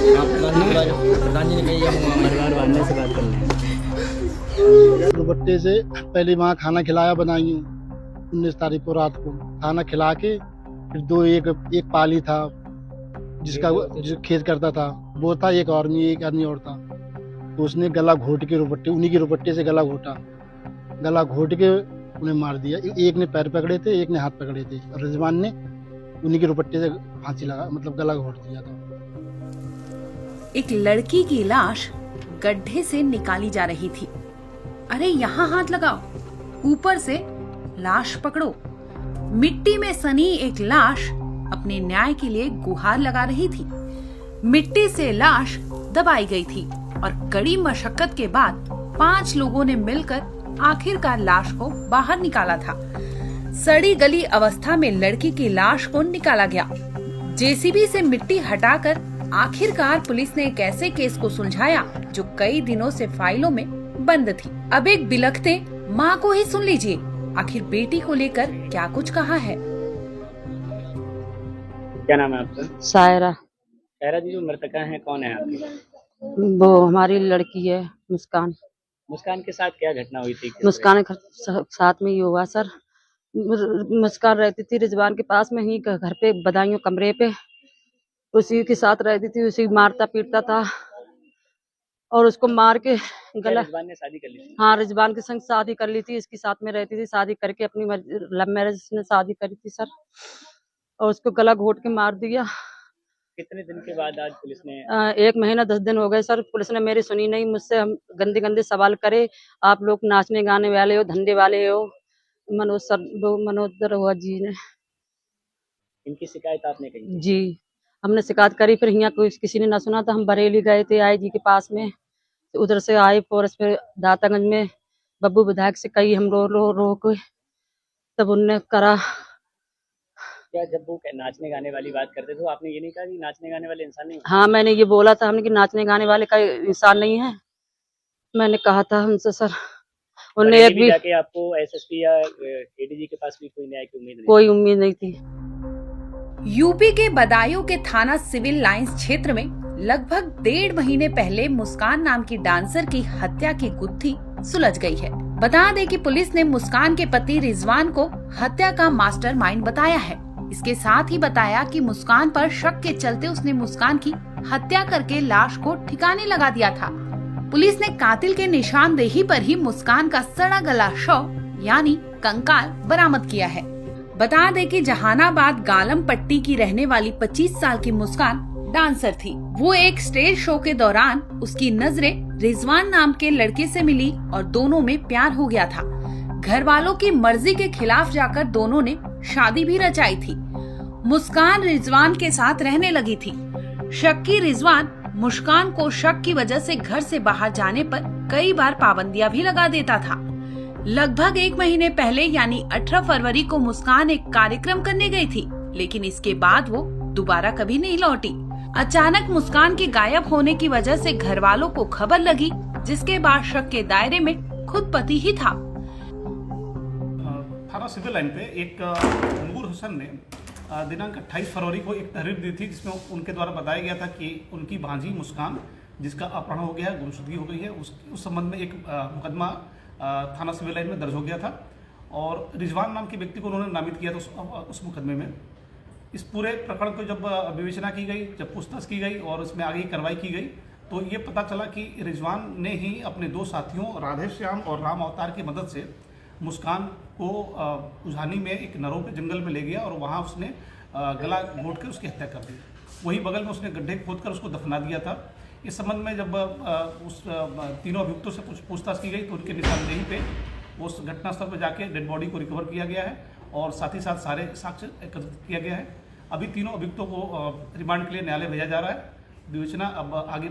प्रधान जी ने कही हम परिवार वाले से बात कर लें। दुपट्टे से पहले वहाँ खाना खिलाया बनाई 19 तारीख को रात को खाना खिला के फिर एक पाली था जो खेत करता था वो था, एक आदमी और था। तो उसने गला घोट के उन्हीं के रुपट्टे से गला घोट के उन्हें मार दिया। एक ने पैर पकड़े थे, एक ने हाथ पकड़े थे, और रिजवान ने उन्हीं के रुपट्टे से फांसी लगा, मतलब गला घोट दिया था। एक लड़की की लाश गड्ढे से निकाली जा रही थी। अरे यहाँ हाथ लगाओ, ऊपर से लाश पकड़ो। मिट्टी में सनी एक लाश अपने न्याय के लिए गुहार लगा रही थी। मिट्टी से लाश दबाई गई थी और कड़ी मशक्कत के बाद 5 लोगों ने मिलकर आखिरकार लाश को बाहर निकाला था। सड़ी गली अवस्था में लड़की की लाश को निकाला गया। जेसीबी से मिट्टी हटाकर आखिरकार पुलिस ने एक ऐसे केस को सुलझाया जो कई दिनों से फाइलों में बंद थी। अब एक बिलखते माँ को ही सुन लीजिए, आखिर बेटी को लेकर क्या कुछ कहा है। क्या नाम है आपका? सायरा। सायरा जी, जो मृतका हैं कौन है आपकी? वो हमारी लड़की है मुस्कान। मुस्कान के साथ क्या घटना हुई थी? मुस्कान के साथ में ही हुआ सर। मुस्कान रहती थी रिजवान के पास में ही घर पे, बदायूं कमरे पे, उसी के साथ रहती थी। उसी मारता पीटता था और उसको मार के गला। रिजवान ने शादी कर ली थी? हाँ, रिजवान के संग शादी कर ली थी, इसके साथ में रहती थी। शादी करके अपनी लव मैरिज ने शादी करी थी सर, और उसको गला घोट के मार दिया। कितने दिन के बाद आज पुलिस ने? 1 महीना 10 दिन हो गए सर। पुलिस ने मेरी सुनी नहीं। मुझसे हम गंदे गंदे सवाल करे, आप लोग नाचने गाने वाले हो, धंधे वाले हो। मनोज दरोगा जी ने इनकी शिकायत आपने कही? जी, हमने शिकायत करी। फिर यहाँ कोई किसी ने ना सुना था। हम बरेली गए थे आई जी के पास में, तो उधर से आए फोरस पे दातागंज में बब्बू विधायक से कही हम रो के, तब उनने करा। क्या जब वो नाचने गाने वाली बात करते थे तो आपने ये नहीं कहा कि नाचने गाने वाले इंसान नहीं? हाँ, मैंने ये बोला था हमने कि नाचने गाने वाले का इंसान नहीं है, मैंने कहा था हमसे सर। उन्हें एक भी जाके आपको एसएसपी या एडीजी के पास भी कोई न्याय की उम्मीद नहीं? कोई उम्मीद नहीं थी। यूपी के बदायूं के थाना सिविल लाइंस क्षेत्र में लगभग 1.5 महीने पहले मुस्कान नाम की डांसर की हत्या की गुत्थी सुलझ गई है। बता दें कि पुलिस ने मुस्कान के पति रिजवान को हत्या का मास्टरमाइंड बताया है। इसके साथ ही बताया कि मुस्कान पर शक के चलते उसने मुस्कान की हत्या करके लाश को ठिकाने लगा दिया था। पुलिस ने कातिल के निशानदेही पर ही मुस्कान का सड़ा गला शव यानी कंकाल बरामद किया है। बता दें कि जहानाबाद गालम पट्टी की रहने वाली 25 साल की मुस्कान डांसर थी। वो एक स्टेज शो के दौरान उसकी नजरें रिजवान नाम के लड़के से मिली और दोनों में प्यार हो गया था। घर वालों की मर्जी के खिलाफ जाकर दोनों ने शादी भी रचाई थी। मुस्कान रिजवान के साथ रहने लगी थी। शक्की रिजवान मुस्कान को शक की वजह से घर से बाहर जाने पर कई बार पाबंदियां भी लगा देता था। लगभग 1 महीने पहले यानी 18 फरवरी को मुस्कान एक कार्यक्रम करने गई थी, लेकिन इसके बाद वो दोबारा कभी नहीं लौटी। अचानक मुस्कान के गायब होने की वजह से घर वालों को खबर लगी, जिसके बाद शक के दायरे में खुद पति ही था। थाना सिविल लाइन पे एक नूर हुसैन ने दिनांक 28 फरवरी को एक तहरीर दी थी, जिसमें उनके द्वारा बताया गया था कि उनकी भांजी मुस्कान, जिसका अपहरण हो गया है, गुमशुदगी हो गई है, उस संबंध में एक मुकदमा थाना सिविल लाइन में दर्ज हो गया था और रिजवान नाम के व्यक्ति को उन्होंने नामित किया था उस मुकदमे में। इस पूरे प्रकरण को जब विवेचना की गई, जब पूछताछ की गई और उसमें आगे कार्रवाई की गई, तो ये पता चला कि रिजवान ने ही अपने 2 साथियों राधेश्याम और राम अवतार की मदद से मुस्कान को उझानी में एक नरों के जंगल में ले गया और वहाँ उसने गला घोट कर उसकी हत्या कर दी। वही बगल में उसने गड्ढे खोदकर उसको दफना दिया था। इस संबंध में जब उस तीनों अभियुक्तों से पूछताछ की गई तो उनके निशानदेही पे उस घटनास्थल पर जाके डेड बॉडी को रिकवर किया गया है और साथ ही साथ सारे साक्ष्य एकत्रित किया गया है। अभी तीनों अभियुक्तों को रिमांड के लिए न्यायालय भेजा जा रहा है। विवेचना अब आगे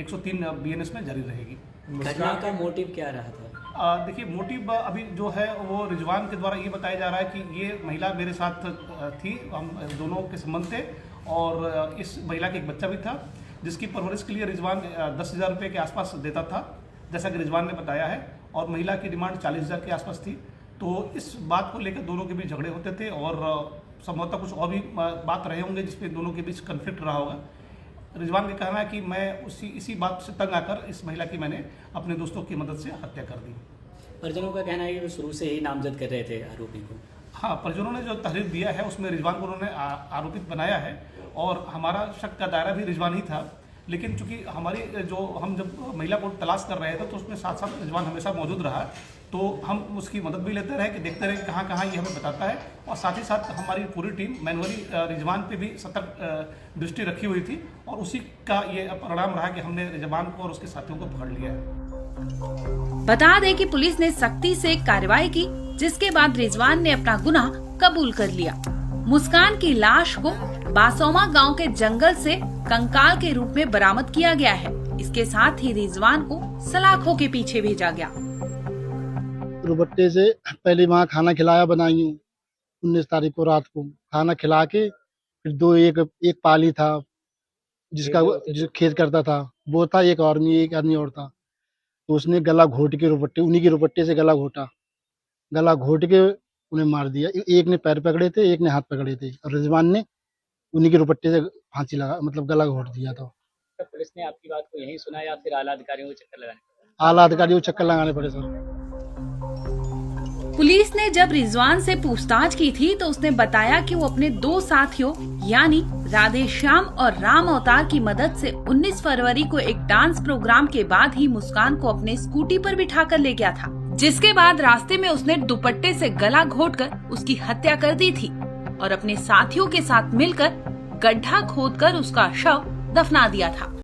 103 BNS में जारी रहेगी। घटना का मोटिव क्या रहा था? देखिए, मोटिव अभी जो है वो रिजवान के द्वारा ये बताया जा रहा है कि ये महिला मेरे साथ थी, हम दोनों के संबंध थे और इस महिला के एक बच्चा भी था, जिसकी परवरिश के लिए रिजवान 10,000 रुपये के आसपास देता था, जैसा कि रिजवान ने बताया है, और महिला की डिमांड 40,000 के आसपास थी। तो इस बात को लेकर दोनों के बीच झगड़े होते थे और संभवतः कुछ और भी बात रहे होंगे जिसमें दोनों के बीच कन्फ्लिक्ट रहा होगा। रिजवान का कहना है कि मैं इसी बात से तंग आकर इस महिला की मैंने अपने दोस्तों की मदद से हत्या कर दी। परिजनों का कहना है कि वो शुरू से ही नामजद कर रहे थे आरोपी को। हाँ, परिजनों ने जो तहरीर दिया है उसमें रिजवान को उन्होंने आरोपित बनाया है और हमारा शक का दायरा भी रिजवान ही था। लेकिन चूंकि हम जब महिला को तलाश कर रहे थे तो उसमें साथ साथ रिजवान हमेशा मौजूद रहा, तो हम उसकी मदद भी लेते रहे कि देखते रहे कहाँ कहाँ ये हमें बताता है। और साथ ही साथ हमारी पूरी टीम मैनुअली रिजवान पे भी सतर्क दृष्टि रखी हुई थी और उसी का ये परिणाम रहा कि हमने रिजवान को और उसके साथियों को पकड़ लिया है। बता दें कि पुलिस ने सख्ती से कार्रवाई की, जिसके बाद रिजवान ने अपना गुनाह कबूल कर लिया। मुस्कान की लाश को बासोमा गांव के जंगल से कंकाल के रूप में बरामद किया गया है। इसके साथ ही रिजवान को सलाखों के पीछे भेजा गया। रुबट्टे से पहले वहाँ खाना खिलाया बनाई 19 तारीख को रात को खाना खिला के फिर एक पाली था जो खेत करता था वो था, एक आदमी और था। तो उसने गला घोट के उन्हीं के रुपट्टे से गला घोट के उन्हें मार दिया। एक ने पैर पकड़े थे, एक ने हाथ पकड़े थे और रिजवान ने उन्हीं के रुपट्टे से फांसी लगा मतलब गला घोट दिया था। तो पुलिस ने आपकी बात को यही सुना या फिर आला अधिकारियों को चक्कर लगाने पड़े? आला अधिकारियों को चक्कर लगाने पड़े सर। पुलिस ने जब रिजवान से पूछताछ की थी तो उसने बताया कि वो अपने 2 साथियों यानी राधेश्याम और राम अवतार की मदद से 19 फरवरी को एक डांस प्रोग्राम के बाद ही मुस्कान को अपने स्कूटी पर बिठाकर ले गया था, जिसके बाद रास्ते में उसने दुपट्टे से गला घोटकर उसकी हत्या कर दी थी और अपने साथियों के साथ मिलकर गड्ढा खोदकर उसका शव दफना दिया था।